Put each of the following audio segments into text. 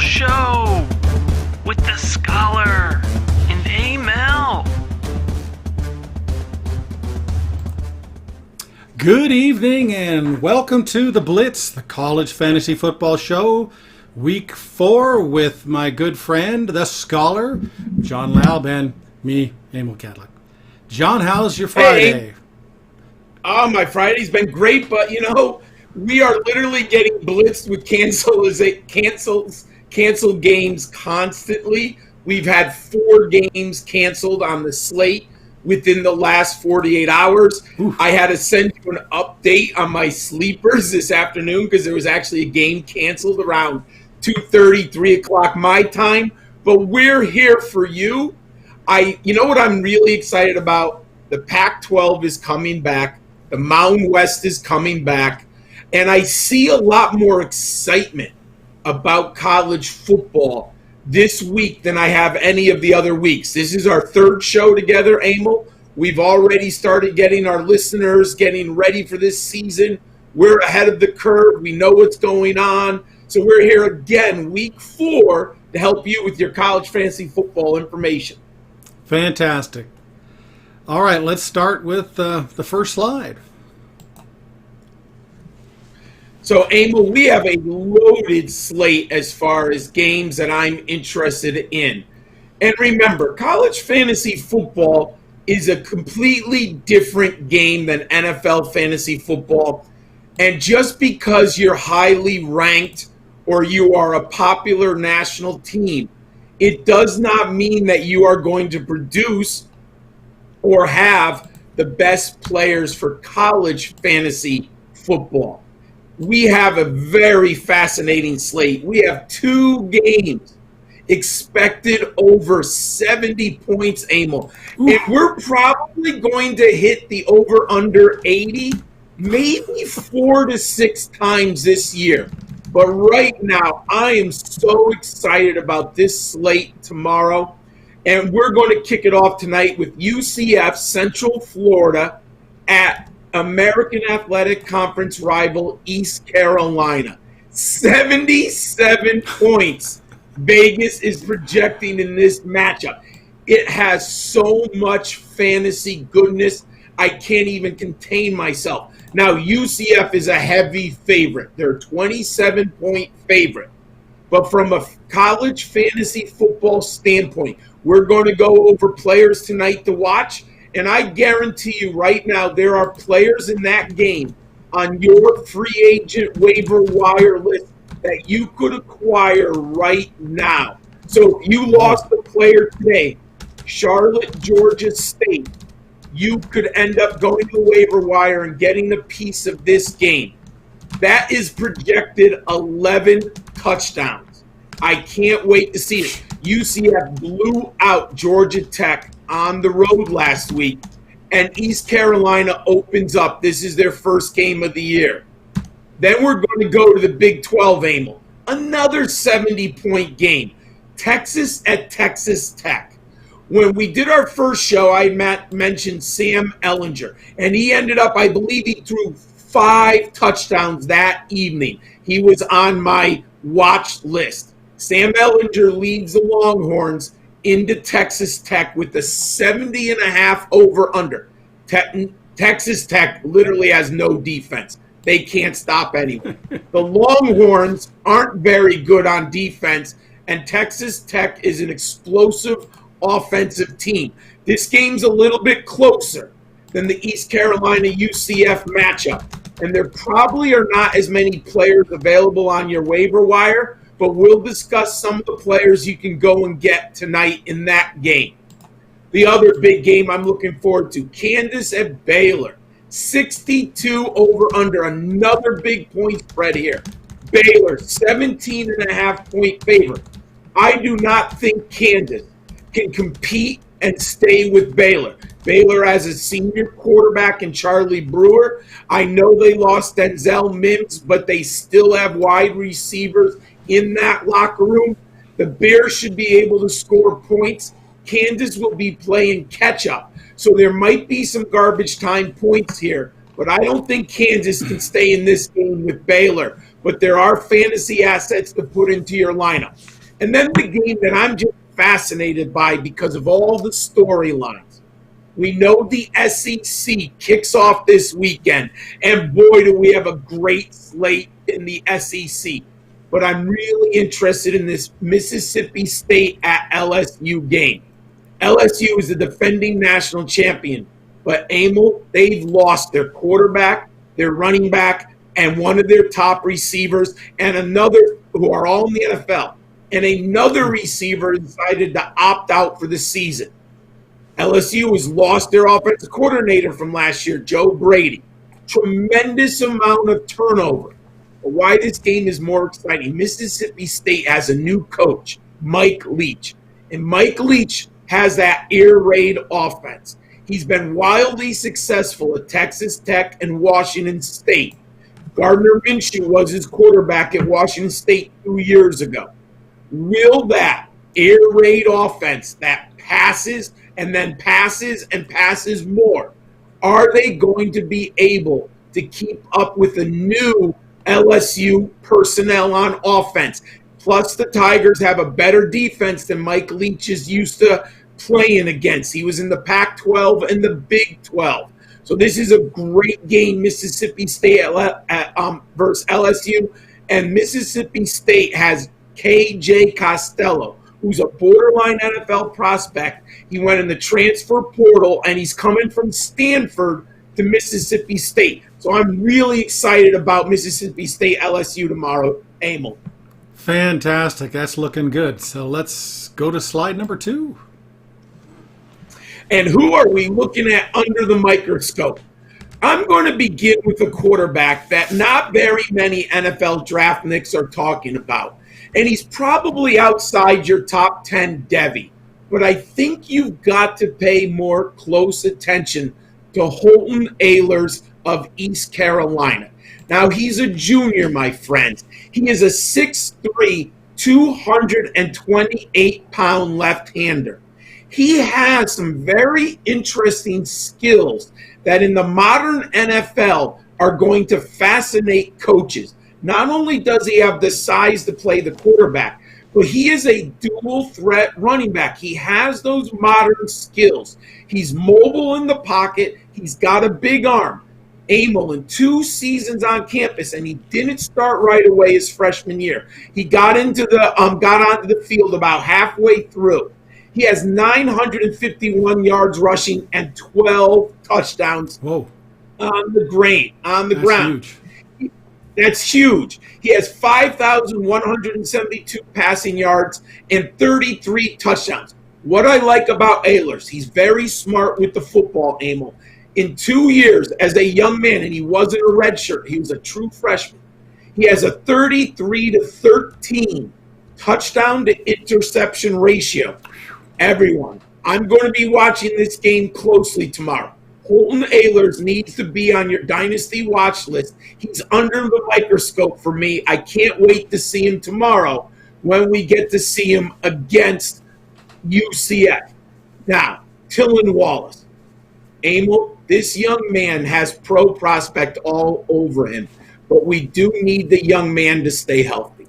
Show with the Scholar and Emil. Good evening and welcome to the Blitz, the College Fantasy Football Show, Week 4 with my good friend, the Scholar, John Laub, and me, Emil Kadlec. John, how's your Friday? Hey. Oh, my Friday's been great, but we are literally getting blitzed with canceled games constantly. We've had 4 games canceled on the slate within the last 48 hours. Oof. I had to send you an update on my sleepers this afternoon because there was actually a game canceled around 2:30, 3 o'clock my time. But we're here for you. You know what I'm really excited about? The Pac-12 is coming back. The Mountain West is coming back. And I see a lot more excitement about college football this week than I have any of the other weeks. This is our 3rd show together, Emil. We've already started getting our listeners getting ready for this season. We're ahead of the curve. We know what's going on. So we're here again, week 4, to help you with your college fantasy football information. Fantastic. All right, let's start with the first slide. So, Emil, we have a loaded slate as far as games that I'm interested in. And remember, college fantasy football is a completely different game than NFL fantasy football. And just because you're highly ranked or you are a popular national team, it does not mean that you are going to produce or have the best players for college fantasy football. We have a very fascinating slate. We have 2 games expected over 70 points, Emil. And we're probably going to hit the over-under 80, maybe 4 to 6 times this year. But right now, I am so excited about this slate tomorrow. And we're going to kick it off tonight with UCF Central Florida at American Athletic Conference rival East Carolina. 77 points Vegas is projecting in this matchup. It has so much fantasy goodness, I can't even contain myself. Now, UCF is a heavy favorite. They're a 27-point favorite. But from a college fantasy football standpoint, we're going to go over players tonight to watch. And I guarantee you right now, there are players in that game on your free agent waiver wire list that you could acquire right now. So if you lost a player today, Charlotte, Georgia State, you could end up going to the waiver wire and getting a piece of this game. That is projected 11 touchdowns. I can't wait to see it. UCF blew out Georgia Tech on the road last week, and East Carolina opens up. This is their first game of the year. Then we're going to go to the Big 12, Emil. Another 70-point game. Texas at Texas Tech. When we did our first show, I mentioned Sam Ehlinger, and he ended up, I believe he threw 5 touchdowns that evening. He was on my watch list. Sam Ehlinger leads the Longhorns into Texas Tech with the 70.5 over-under. Texas Tech literally has no defense. They can't stop anyone. The Longhorns aren't very good on defense, and Texas Tech is an explosive offensive team. This game's a little bit closer than the East Carolina UCF matchup, and there probably are not as many players available on your waiver wire, but we'll discuss some of the players you can go and get tonight in that game. The other big game I'm looking forward to, Kansas at Baylor. 62 over-under, another big point spread here. Baylor, 17.5-point favorite. I do not think Kansas can compete and stay with Baylor. Baylor has a senior quarterback in Charlie Brewer. I know they lost Denzel Mims, but they still have wide receivers in that locker room. The Bears should be able to score points. Kansas will be playing catch-up. So there might be some garbage time points here, but I don't think Kansas can stay in this game with Baylor. but there are fantasy assets to put into your lineup. And then the game that I'm just fascinated by because of all the storylines. We know the SEC kicks off this weekend, and boy, do we have a great slate in the SEC. But I'm really interested in this Mississippi State at LSU game. LSU is the defending national champion, but Emil, they've lost their quarterback, their running back, and one of their top receivers, and another who are all in the NFL. And another receiver decided to opt out for the season. LSU has lost their offensive coordinator from last year, Joe Brady. Tremendous amount of turnover. But why this game is more exciting, Mississippi State has a new coach, Mike Leach. And Mike Leach has that air raid offense. He's been wildly successful at Texas Tech and Washington State. Gardner Minshew was his quarterback at Washington State 2 years ago. Will that air raid offense that passes and then passes and passes more, are they going to be able to keep up with the new LSU personnel on offense? Plus, the Tigers have a better defense than Mike Leach is used to playing against. He was in the Pac-12 and the Big 12. So this is a great game, Mississippi State versus LSU. And Mississippi State has K.J. Costello, who's a borderline NFL prospect. He went in the transfer portal, and he's coming from Stanford to Mississippi State. So I'm really excited about Mississippi State LSU tomorrow, Emil. Fantastic. That's looking good. So let's go to slide number 2. And who are we looking at under the microscope? I'm going to begin with a quarterback that not very many NFL draftniks are talking about. And he's probably outside your top 10, Devy. But I think you've got to pay more close attention to Holton Ahlers of East Carolina. Now, he's a junior, my friends. He is a 6'3", 228-pound left-hander. He has some very interesting skills that in the modern NFL are going to fascinate coaches. Not only does he have the size to play the quarterback, but he is a dual threat running back. He has those modern skills. He's mobile in the pocket. He's got a big arm. Emil in 2 seasons on campus, and he didn't start right away his freshman year. He got onto the field about halfway through. He has 951 yards rushing and 12 touchdowns. Whoa. On the ground. Huge. That's huge. He has 5,172 passing yards and 33 touchdowns. What I like about Ahlers, he's very smart with the football, Emil. In 2 years as a young man, and he wasn't a redshirt, he was a true freshman, he has a 33-13 touchdown to interception ratio. Everyone, I'm going to be watching this game closely tomorrow. Holton Ahlers needs to be on your dynasty watch list. He's under the microscope for me. I can't wait to see him tomorrow when we get to see him against UCF. Now, Tylan Wallace. Emil, this young man has pro prospect all over him, but we do need the young man to stay healthy.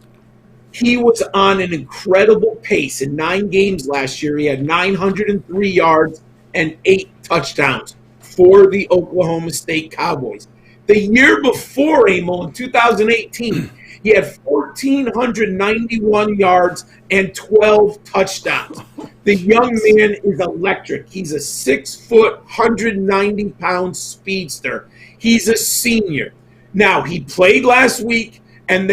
He was on an incredible pace. In 9 games last year, he had 903 yards and 8 touchdowns for the Oklahoma State Cowboys. The year before, Emil, in 2018, he had 1,491 yards and 12 touchdowns. The young man is electric. He's a 6-foot, 190-pound speedster. He's a senior. Now, he played last week, and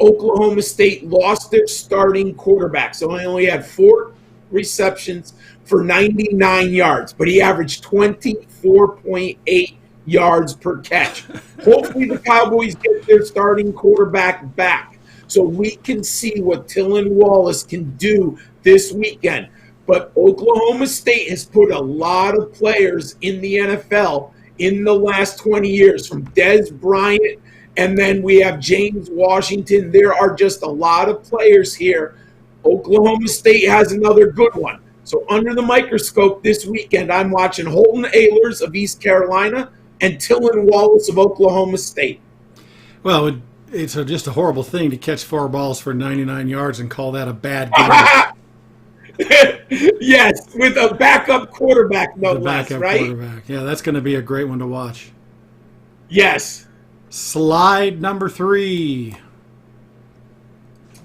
Oklahoma State lost their starting quarterback, so he only had 4 receptions for 99 yards, but he averaged 24.8 yards per catch. Hopefully the Cowboys get their starting quarterback back so we can see what Tylan Wallace can do this weekend. But Oklahoma State has put a lot of players in the NFL in the last 20 years, from Dez Bryant, and then we have James Washington. There are just a lot of players here. Oklahoma State has another good one. So under the microscope this weekend, I'm watching Holton Ahlers of East Carolina and Tylan Wallace of Oklahoma State. Well, it's just a horrible thing to catch 4 balls for 99 yards and call that a bad game. Yes, with a backup quarterback, no The less, backup right? quarterback. Yeah, that's going to be a great one to watch. Yes. Slide number 3.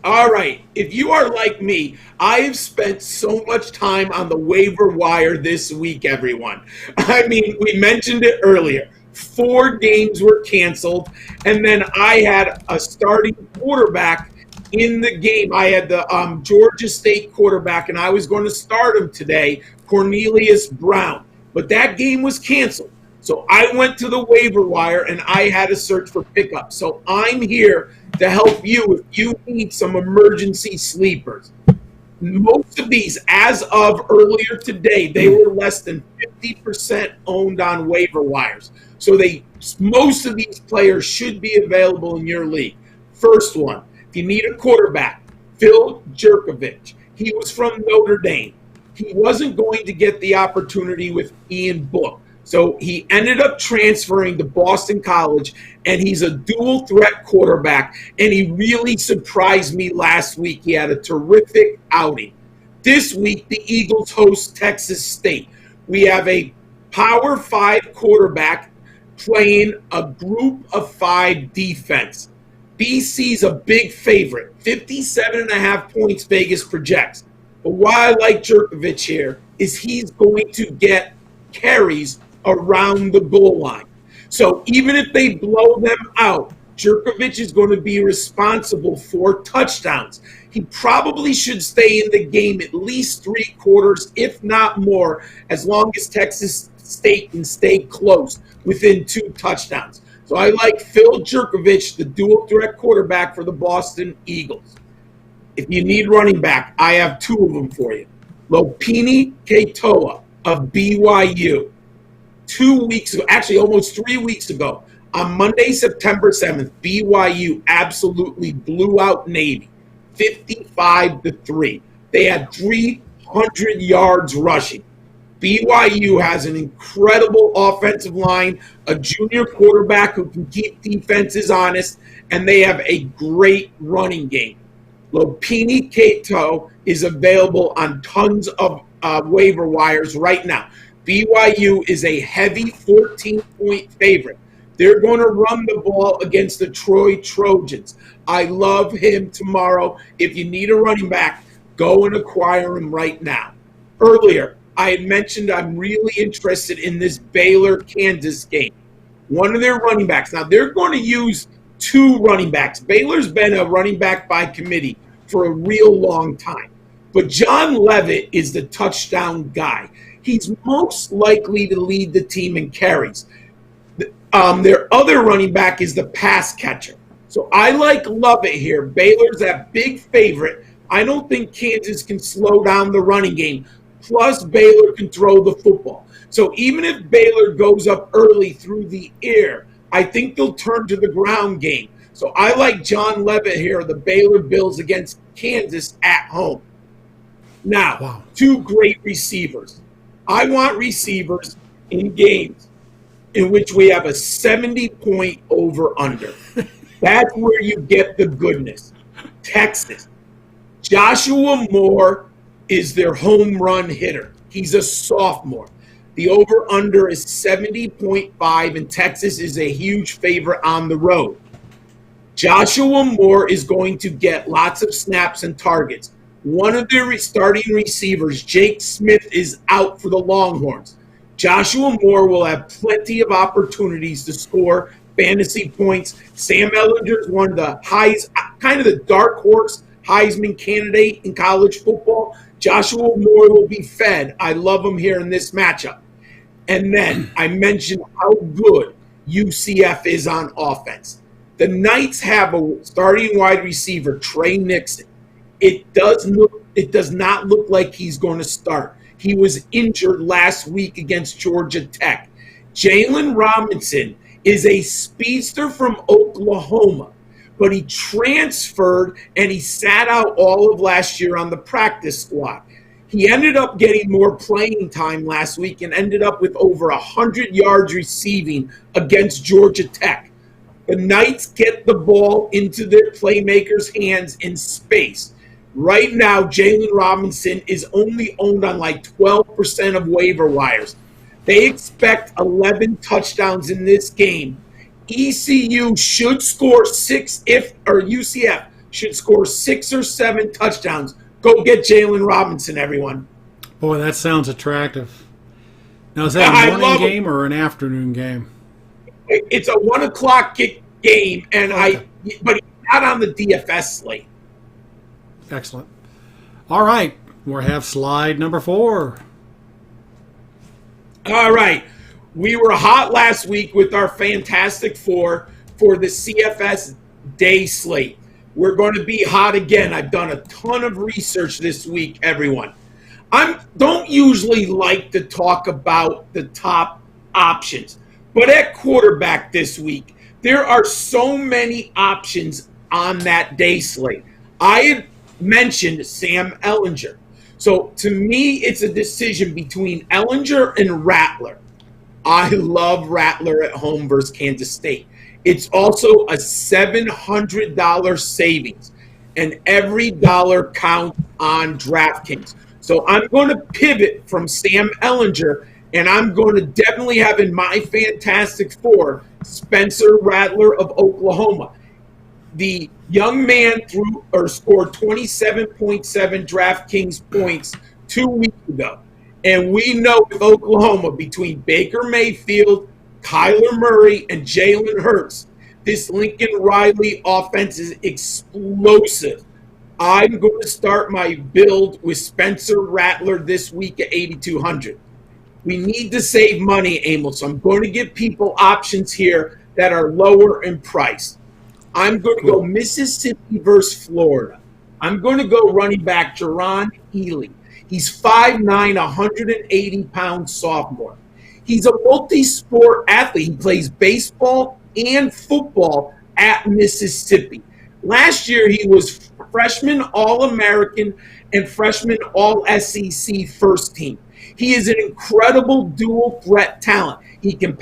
All right. If you are like me, I have spent so much time on the waiver wire this week, everyone. I mean, we mentioned it earlier. 4 games were canceled, and then I had a starting quarterback in the game. I had the Georgia State quarterback, and I was going to start him today, Cornelius Brown. But that game was canceled. So I went to the waiver wire, and I had to search for pickups. So I'm here to help you if you need some emergency sleepers. Most of these, as of earlier today, they were less than 50% owned on waiver wires. So most of these players should be available in your league. First one, if you need a quarterback, Phil Jerkovich. He was from Notre Dame. He wasn't going to get the opportunity with Ian Book. So he ended up transferring to Boston College, and he's a dual threat quarterback, and he really surprised me last week. He had a terrific outing. This week, the Eagles host Texas State. We have a Power 5 quarterback playing a group of 5 defense. BC's a big favorite, 57.5 points Vegas projects. But why I like Jerkovich here is he's going to get carries around the goal line. So even if they blow them out, Jerkovich is going to be responsible for touchdowns. He probably should stay in the game at least 3 quarters, if not more, as long as Texas State can stay close within 2 touchdowns. So I like Phil Jerkovich, the dual threat quarterback for the Boston Eagles. If you need running back, I have 2 of them for you. Lopini Katoa of BYU. 2 weeks ago, actually almost 3 weeks ago, on Monday, September 7th, BYU absolutely blew out Navy, 55-3. They had 300 yards rushing. BYU has an incredible offensive line, a junior quarterback who can keep defenses honest, and they have a great running game. Lopini Kato is available on tons of waiver wires right now. BYU is a heavy 14-point favorite. They're going to run the ball against the Troy Trojans. I love him tomorrow. If you need a running back, go and acquire him right now. Earlier, I had mentioned I'm really interested in this Baylor-Kansas game. One of their running backs. Now, they're going to use 2 running backs. Baylor's been a running back by committee for a real long time. But John Levitt is the touchdown guy. He's most likely to lead the team in carries. Their other running back is the pass catcher. So I like Lovett here. Baylor's that big favorite. I don't think Kansas can slow down the running game. Plus, Baylor can throw the football. So even if Baylor goes up early through the air, I think they'll turn to the ground game. So I like John Levitt here, the Baylor Bills against Kansas at home. Now, 2 great receivers. I want receivers in games in which we have a 70-point over-under. That's where you get the goodness. Texas. Joshua Moore is their home run hitter. He's a sophomore. The over-under is 70.5, and Texas is a huge favorite on the road. Joshua Moore is going to get lots of snaps and targets. One of their starting receivers, Jake Smith, is out for the Longhorns. Joshua Moore will have plenty of opportunities to score fantasy points. Sam Ehlinger is one of the kind of the dark horse Heisman candidate in college football. Joshua Moore will be fed. I love him here in this matchup. And then I mentioned how good UCF is on offense. The Knights have a starting wide receiver, Trey Nixon. It does not look like he's going to start. He was injured last week against Georgia Tech. Jalen Robinson is a speedster from Oklahoma, but he transferred and he sat out all of last year on the practice squad. He ended up getting more playing time last week and ended up with over 100 yards receiving against Georgia Tech. The Knights get the ball into their playmakers' hands in space. Right now, Jalen Robinson is only owned on like 12% of waiver wires. They expect 11 touchdowns in this game. ECU should score UCF should score 6 or 7 touchdowns. Go get Jalen Robinson, everyone. Boy, that sounds attractive. Now, is that a morning game or an afternoon game? It's a 1 o'clock game, and Okay. but it's not on the DFS slate. Excellent. All right, we'll have slide number 4. All right. We were hot last week with our Fantastic Four for the CFS day slate. We're going to be hot again. I've done a ton of research this week, everyone. I don't usually like to talk about the top options, but at quarterback this week, there are so many options on that day slate. I had mentioned Sam Ehlinger. So to me, it's a decision between Ehlinger and Rattler. I love Rattler at home versus Kansas State. It's also a $700 savings, and every dollar counts on DraftKings. So I'm going to pivot from Sam Ehlinger, and I'm going to definitely have in my Fantastic Four Spencer Rattler of Oklahoma. The young man scored 27.7 DraftKings points 2 weeks ago. And we know with Oklahoma, between Baker Mayfield, Kyler Murray, and Jalen Hurts, this Lincoln Riley offense is explosive. I'm going to start my build with Spencer Rattler this week at 8,200. We need to save money, Emil, so I'm going to give people options here that are lower in price. I'm going to go Mississippi versus Florida. I'm going to go running back Jerron Ely. He's 5'9", 180-pound sophomore. He's a multi-sport athlete. He plays baseball and football at Mississippi. Last year, he was freshman All-American and freshman All-SEC first team. He is an incredible dual threat talent. He can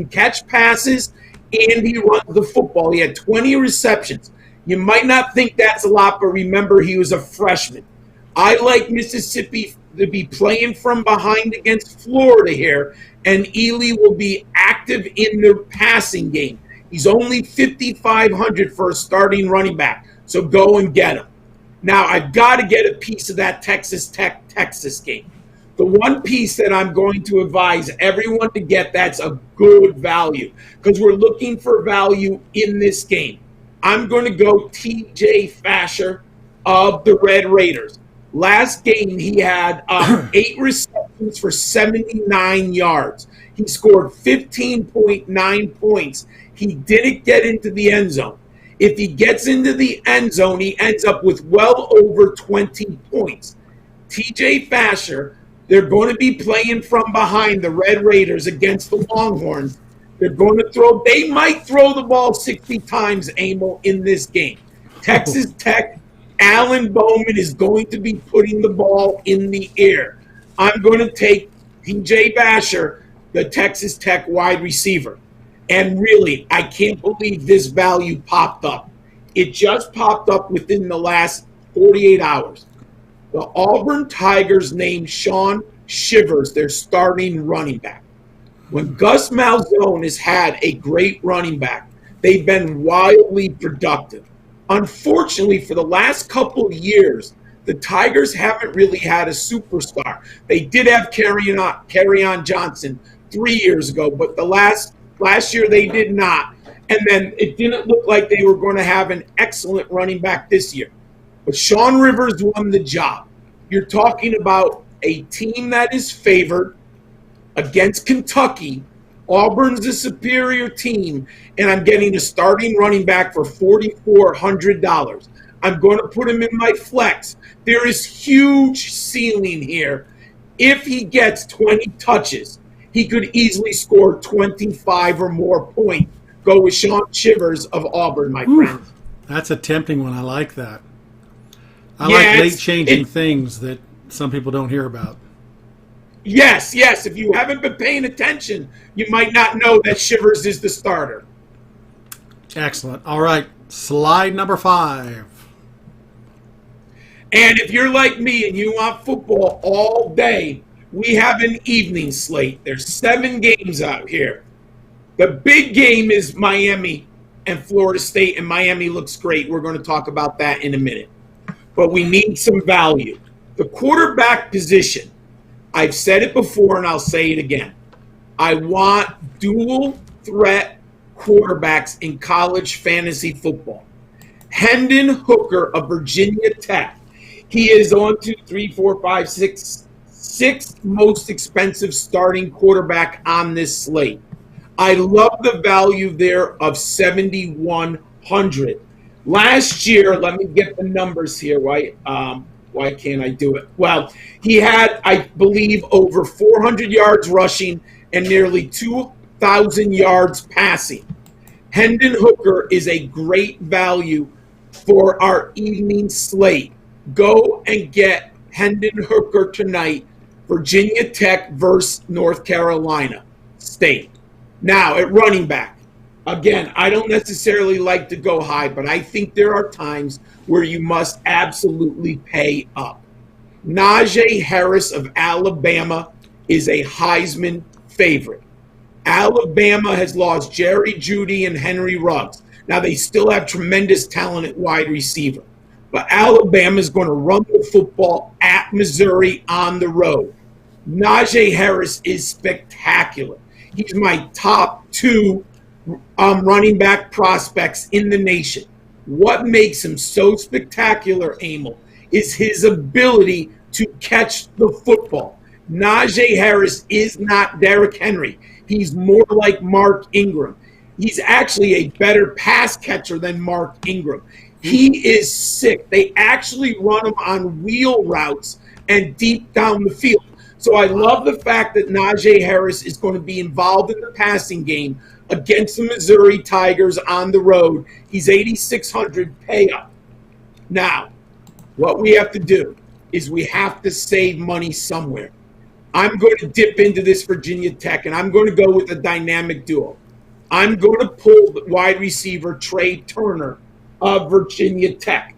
catch passes and he runs the football. He had 20 receptions. You might not think that's a lot, but remember, he was a freshman. I like Mississippi to be playing from behind against Florida here, and Ely will be active in the passing game. He's only 5,500 for a starting running back, so go and get him. Now, I've got to get a piece of that Texas game. The one piece that I'm going to advise everyone to get that's a good value, because we're looking for value in this game. I'm going to go T.J. Fasher of the Red Raiders. Last game, he had 8 receptions for 79 yards. He scored 15.9 points. He didn't get into the end zone. If he gets into the end zone, he ends up with well over 20 points. T.J. Fasher, they're going to be playing from behind the Red Raiders against the Longhorns. They might throw the ball 60 times, Emil, in this game. Texas Tech, Alan Bowman is going to be putting the ball in the air. I'm going to take T.J. Fasher, the Texas Tech wide receiver. And really, I can't believe this value popped up. It just popped up within the last 48 hours. The Auburn Tigers named Sean Shivers their starting running back. When Gus Malzahn has had a great running back, they've been wildly productive. Unfortunately, for the last couple of years, the Tigers haven't really had a superstar. They did have Kerryon Johnson 3 years ago, but the last year they did not. And then it didn't look like they were going to have an excellent running back this year. But Sean Rivers won the job. You're talking about a team that is favored against Kentucky. Auburn's a superior team, and I'm getting a starting running back for $4,400. I'm going to put him in my flex. There is huge ceiling here. If he gets 20 touches, he could easily score 25 or more points. Go with Sean Shivers of Auburn, my friend. That's a tempting one. I like that. I like late-changing things that some people don't hear about. Yes. If you haven't been paying attention, you might not know that Shivers is the starter. Excellent. All right, slide number 5. And if you're like me and you want football all day, we have an evening slate. There's 7 games out here. The big game is Miami and Florida State, and Miami looks great. We're going to talk about that in a minute. But we need some value. The quarterback position, I've said it before and I'll say it again. I want dual threat quarterbacks in college fantasy football. Hendon Hooker of Virginia Tech. He is on 6th most expensive starting quarterback on this slate. I love the value there of 7,100. Last year, let me get the numbers here. Why can't I do it? Well, he had, I believe, over 400 yards rushing and nearly 2,000 yards passing. Hendon Hooker is a great value for our evening slate. Go and get Hendon Hooker tonight, Virginia Tech versus North Carolina State. Now, at running back, again, I don't necessarily like to go high, but I think there are times where you must absolutely pay up. Najee Harris of Alabama is a Heisman favorite. Alabama has lost Jerry Jeudy and Henry Ruggs. Now, they still have tremendous talent at wide receiver. But Alabama is going to run the football at Missouri on the road. Najee Harris is spectacular. He's my top 2 running back prospects in the nation. What makes him so spectacular, Emil, is his ability to catch the football. Najee Harris is not Derrick Henry. He's more like Mark Ingram. He's actually a better pass catcher than Mark Ingram. He is sick. They actually run him on wheel routes and deep down the field. So I love the fact that Najee Harris is going to be involved in the passing game against the Missouri Tigers on the road. He's 8,600 pay up. Now, what we have to do is we have to save money somewhere. I'm going to dip into this Virginia Tech, and I'm going to go with a dynamic duo. I'm going to pull the wide receiver Trey Turner of Virginia Tech.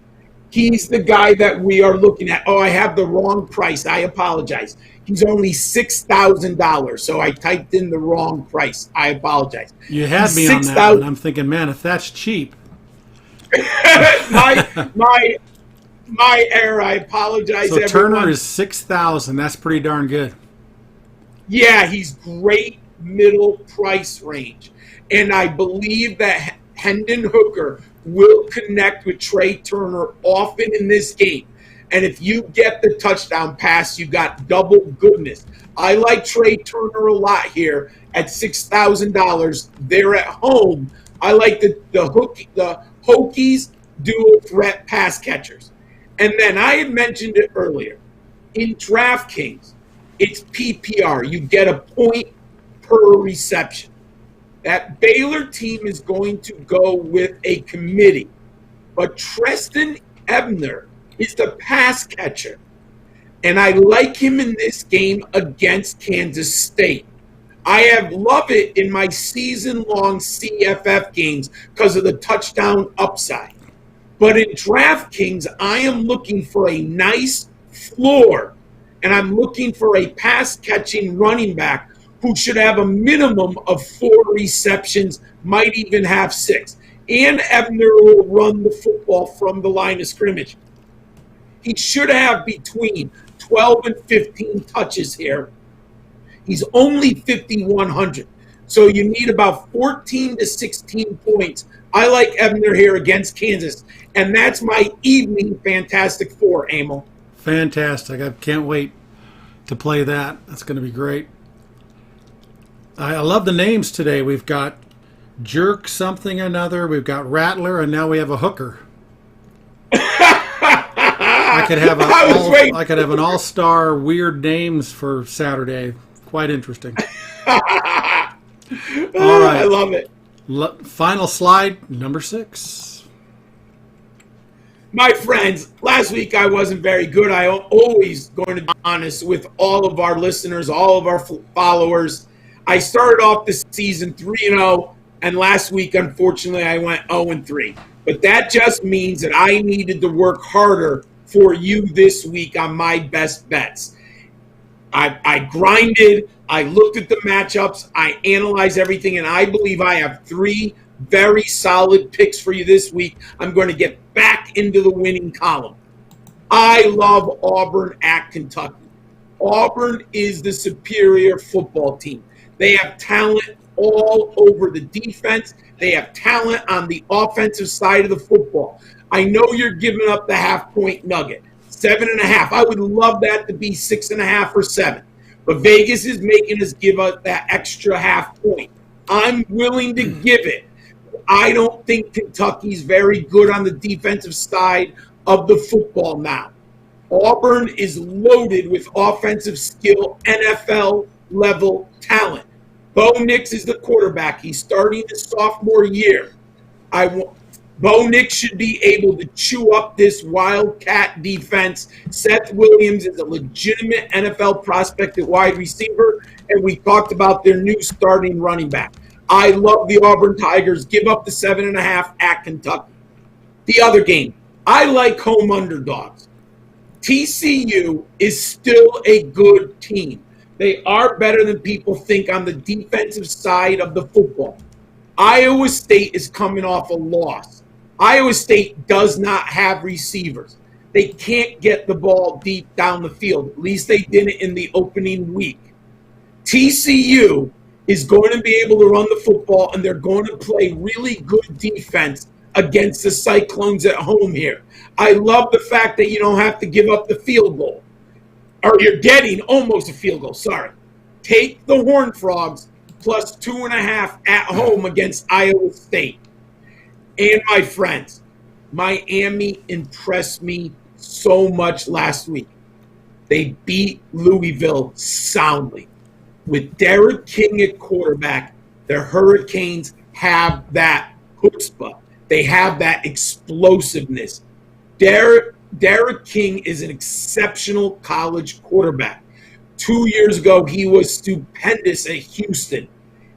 He's the guy that we are looking at. Oh, I have the wrong price. I apologize. He's only $6,000, so I typed in the wrong price. I apologize. You had me on that one. I'm thinking, man, if that's cheap. my error. I apologize, so everyone. Turner is 6,000. That's pretty darn good. Yeah, he's great middle price range. And I believe that Hendon Hooker will connect with Trey Turner often in this game. And if you get the touchdown pass, you got double goodness. I like Trey Turner a lot here at $6,000. They're at home. I like the Hokies dual threat pass catchers. And then I had mentioned it earlier. In DraftKings, it's PPR. You get a point per reception. That Baylor team is going to go with a committee. But Treston Ebner is the pass catcher. And I like him in this game against Kansas State. I have loved it in my season-long CFF games because of the touchdown upside. But in DraftKings, I am looking for a nice floor, and I'm looking for a pass-catching running back who should have a minimum of 4 receptions, might even have 6. And Ebner will run the football from the line of scrimmage. He should have between 12 and 15 touches here. He's only 5,100. So you need about 14 to 16 points. I like Ebner here against Kansas. And that's my evening Fantastic Four, Emil. Fantastic. I can't wait to play that. That's going to be great. I love the names today. We've got Jerk something another. We've got Rattler, and now we have a Hooker. I could have an all-star weird names for Saturday. Quite interesting. All right. I love it. Final slide, number 6. My friends, last week I wasn't very good. I always going to be honest with all of our listeners, all of our followers. I started off the season 3-0. And last week, unfortunately, I went 0-3. But that just means that I needed to work harder for you this week on my best bets. I grinded, I looked at the matchups, I analyzed everything, and I believe I have 3 very solid picks for you this week. I'm going to get back into the winning column. I love Auburn at Kentucky. Auburn is the superior football team. They have talent all over the defense. They have talent on the offensive side of the football. I know you're giving up the half-point nugget. 7.5. I would love that to be 6.5 or 7. But Vegas is making us give us that extra half point. I'm willing to give it. I don't think Kentucky's very good on the defensive side of the football now. Auburn is loaded with offensive skill, NFL-level talent. Bo Nix is the quarterback. He's starting his sophomore year. Bo Nix should be able to chew up this Wildcat defense. Seth Williams is a legitimate NFL prospect at wide receiver, and we talked about their new starting running back. I love the Auburn Tigers. Give up the 7.5 at Kentucky. The other game, I like home underdogs. TCU is still a good team. They are better than people think on the defensive side of the football. Iowa State is coming off a loss. Iowa State does not have receivers. They can't get the ball deep down the field. At least they didn't in the opening week. TCU is going to be able to run the football, and they're going to play really good defense against the Cyclones at home here. I love the fact that you don't have to give up the field goal. Or you're getting almost a field goal, sorry. Take the Horned Frogs plus 2.5 at home against Iowa State. And my friends, Miami impressed me so much last week. They beat Louisville soundly. With Derek King at quarterback, the Hurricanes have that chutzpah. They have that explosiveness. Derek King is an exceptional college quarterback. 2 years ago, he was stupendous at Houston.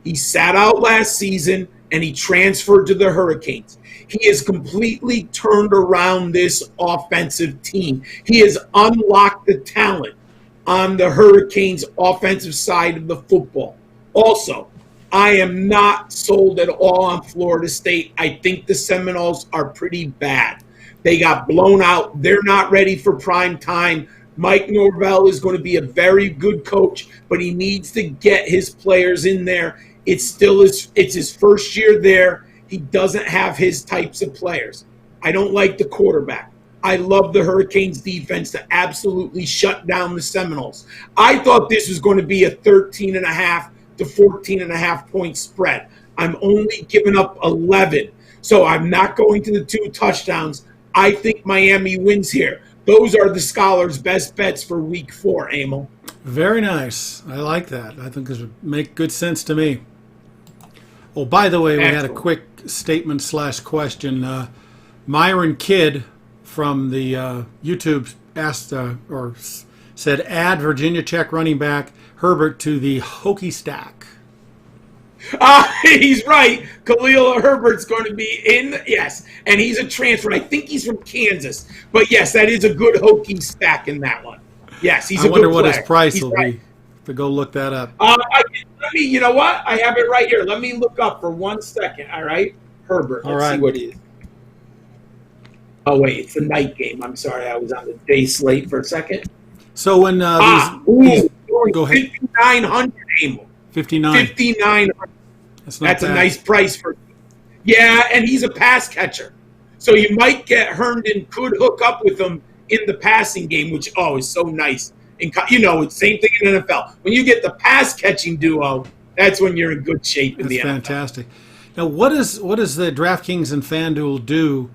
He sat out last season, and he transferred to the Hurricanes. He has completely turned around this offensive team. He has unlocked the talent on the Hurricanes' offensive side of the football. Also, I am not sold at all on Florida State. I think the Seminoles are pretty bad. They got blown out. They're not ready for prime time. Mike Norvell is going to be a very good coach, but he needs to get his players in there. It's his first year there. He doesn't have his types of players. I don't like the quarterback. I love the Hurricanes defense to absolutely shut down the Seminoles. I thought this was going to be a 13.5 to 14.5 point spread. I'm only giving up 11. So I'm not going to the 2 touchdowns. I think Miami wins here. Those are the scholars' best bets for week 4, Emil. Very nice. I like that. I think this would make good sense to me. Oh, by the way, we had a quick statement/question. Myron Kidd from the YouTube asked or said, add Virginia Tech running back Herbert to the Hokie stack. He's right. Khalil Herbert's going to be in, yes, and he's a transfer. I think he's from Kansas. But, yes, that is a good Hokie stack in that one. Yes, he's a good player. I wonder what his price will be to go look that up. You know what? I have it right here. Let me look up for 1 second, all right? Herbert, let's see what it is. Oh, wait, it's the night game. I'm sorry, I was on the day slate for a second. So when go ahead. 5,900, Emil. 59. 5,900. That's bad. a nice price for. Yeah, and he's a pass catcher, so you might get Herndon could hook up with him in the passing game, which is so nice. And it's same thing in NFL. When you get the pass catching duo, that's when you're in good shape in the NFL. That's fantastic. Now, what does the DraftKings and FanDuel do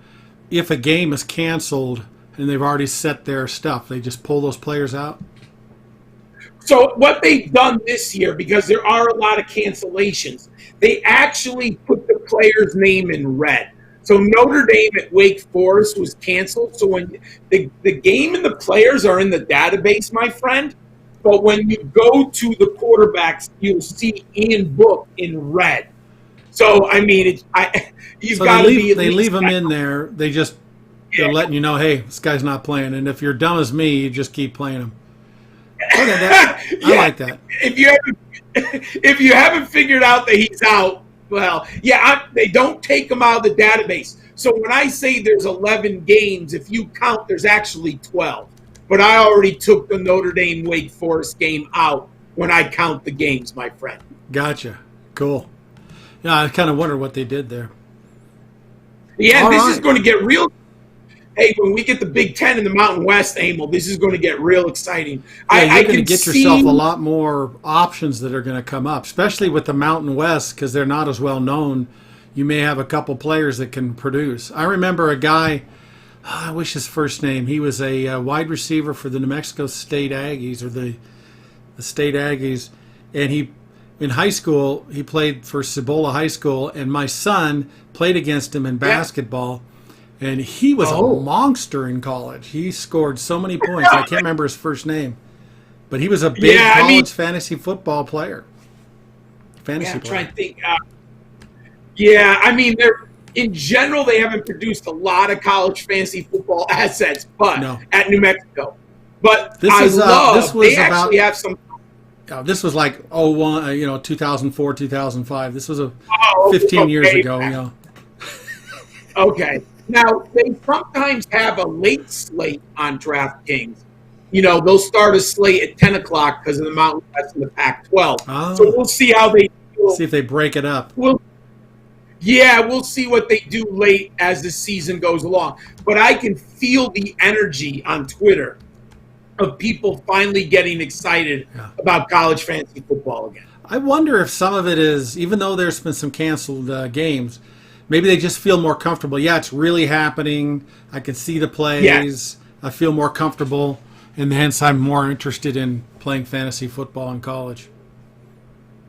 if a game is canceled and they've already set their stuff? They just pull those players out? So what they've done this year, because there are a lot of cancellations, they actually put the player's name in red. So Notre Dame at Wake Forest was canceled. So when the game and the players are in the database, my friend, but when you go to the quarterbacks, you'll see Ian Book in red. So I mean, you've So got to be. they leave him in there. They're letting you know, hey, this guy's not playing. And if you're dumb as me, you just keep playing him. Okay, I like that. If you haven't figured out that he's out, well, they don't take him out of the database. So when I say there's 11 games, if you count, there's actually 12. But I already took the Notre Dame Wake Forest game out when I count the games, my friend. Gotcha. Cool. Yeah, I kind of wonder what they did there. Yeah, this is right. going to get real. Hey, when we get the Big Ten in the Mountain West, Emil, this is going to get real exciting. Yeah, you're going to get yourself a lot more options that are going to come up, especially with the Mountain West because they're not as well known. You may have a couple players that can produce. I remember a guy, I wish his first name, he was a wide receiver for the New Mexico State Aggies or the State Aggies, and in high school, he played for Cibola High School, and my son played against him in basketball. And he was a monster in college. He scored so many points. I can't remember his first name. But he was a big college fantasy football player. I'm trying to think. In general, they haven't produced a lot of college fantasy football assets, but at New Mexico. But they actually have some. This was like 2004, 2005. This was 15 years ago. Okay. Now, they sometimes have a late slate on DraftKings. They'll start a slate at 10 o'clock because of the Mountain West and the Pac-12. Oh. So we'll see how they do. See if they break it up. We'll see what they do late as the season goes along. But I can feel the energy on Twitter of people finally getting excited about college fantasy football again. I wonder if some of it is, even though there's been some canceled games, maybe they just feel more comfortable. Yeah, it's really happening. I can see the plays. Yes. I feel more comfortable, and hence I'm more interested in playing fantasy football in college.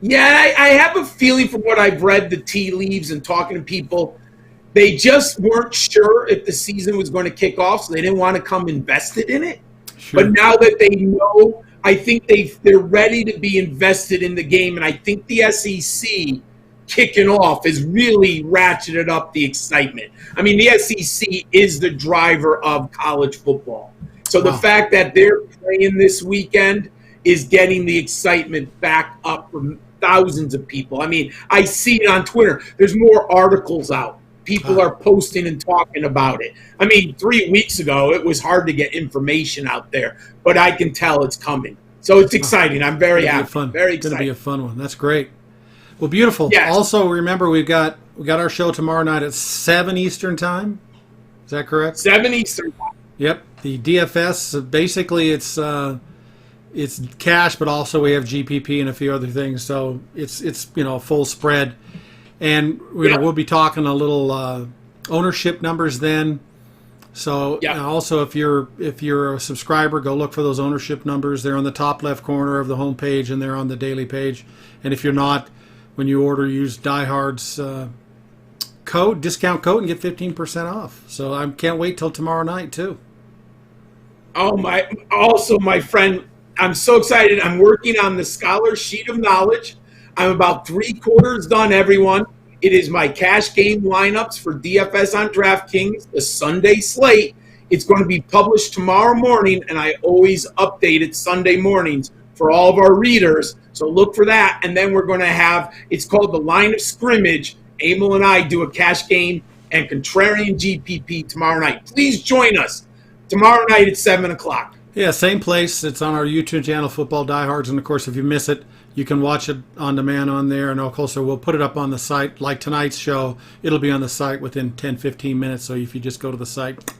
Yeah, I have a feeling from what I've read, the tea leaves and talking to people, they just weren't sure if the season was going to kick off, so they didn't want to come invested in it. Sure. But now that they know, I think they're ready to be invested in the game, and I think the SEC kicking off has really ratcheted up the excitement. I mean, the SEC is the driver of college football. So the fact that they're playing this weekend is getting the excitement back up from thousands of people. I mean, I see it on Twitter. There's more articles out. People are posting and talking about it. I mean, 3 weeks ago, it was hard to get information out there, but I can tell it's coming. So it's exciting. I'm very happy. Very excited. It's going to be a fun one. That's great. Well, beautiful. Yes. Also, remember, we got our show tomorrow night at 7 Eastern Time. Is that correct? 7 Eastern Time. Yep. The DFS, basically, it's cash, but also we have GPP and a few other things. So it's a full spread. And we'll be talking a little ownership numbers then. So also, if you're a subscriber, go look for those ownership numbers. They're on the top left corner of the homepage, and they're on the daily page. And if you're not, when you order, use Diehard's discount code, and get 15% off. So I can't wait till tomorrow night too. Oh my! Also, my friend, I'm so excited. I'm working on the Scholar Sheet of Knowledge. I'm about 3/4 done, everyone. It is my cash game lineups for DFS on DraftKings, the Sunday slate. It's going to be published tomorrow morning, and I always update it Sunday mornings for all of our readers. So look for that. And then we're going to have, it's called the Line of Scrimmage. Emil and I do a cash game and contrarian GPP tomorrow night. Please join us tomorrow night at 7 o'clock. Yeah, same place. It's on our YouTube channel, Football Diehards. And, of course, if you miss it, you can watch it on demand on there. And, of course, we'll put it up on the site. Like tonight's show, it'll be on the site within 10, 15 minutes. So if you just go to the site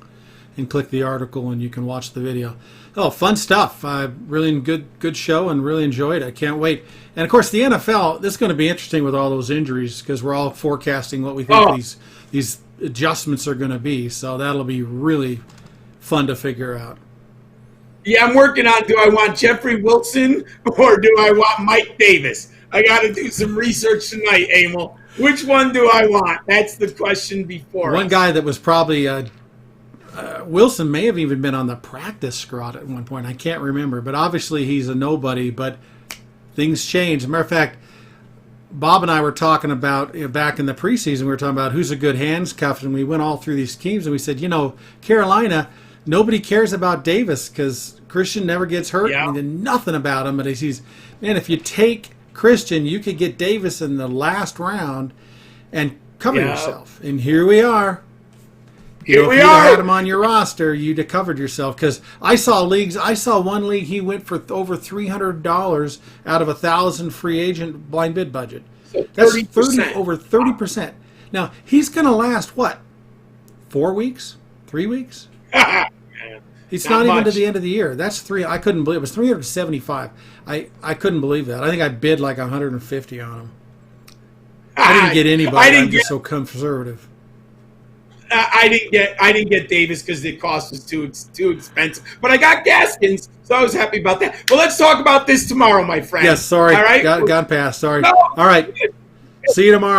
and click the article, and you can watch the video. Oh, fun stuff. Really good show, and really enjoyed it. I can't wait. And, of course, the NFL, this is going to be interesting with all those injuries because we're all forecasting what we think these adjustments are going to be. So that'll be really fun to figure out. Yeah, I'm working on, do I want Jeffrey Wilson or do I want Mike Davis? I got to do some research tonight, Emil. Which one do I want? That's the question before us. One guy that was probably Wilson may have even been on the practice squad at one point. I can't remember, but obviously he's a nobody, but things change. As a matter of fact, Bob and I were talking about back in the preseason. We were talking about who's a good hands cuff, and we went all through these teams, and we said, Carolina, nobody cares about Davis because Christian never gets hurt. Yeah. I mean, nothing about him, but he's man. If you take Christian, you could get Davis in the last round and cover yourself. And here we are. Here we if you'd are. had him on your roster, you'd have covered yourself. Because I saw one league, he went for over $300 out of 1,000 free agent blind bid budget. So That's 30%. over 30%. Now, he's going to last, what, 4 weeks? 3 weeks? He's not even to the end of the year. That's three. I couldn't believe it. Was 375. I couldn't believe that. I think I bid like 150 on him. I didn't get anybody. I'm just so conservative. I didn't get Davis because the cost was too expensive. But I got Gaskins, so I was happy about that. But let's talk about this tomorrow, my friend. Yes, sorry. All right? Got past. Sorry. No. All right. See you tomorrow.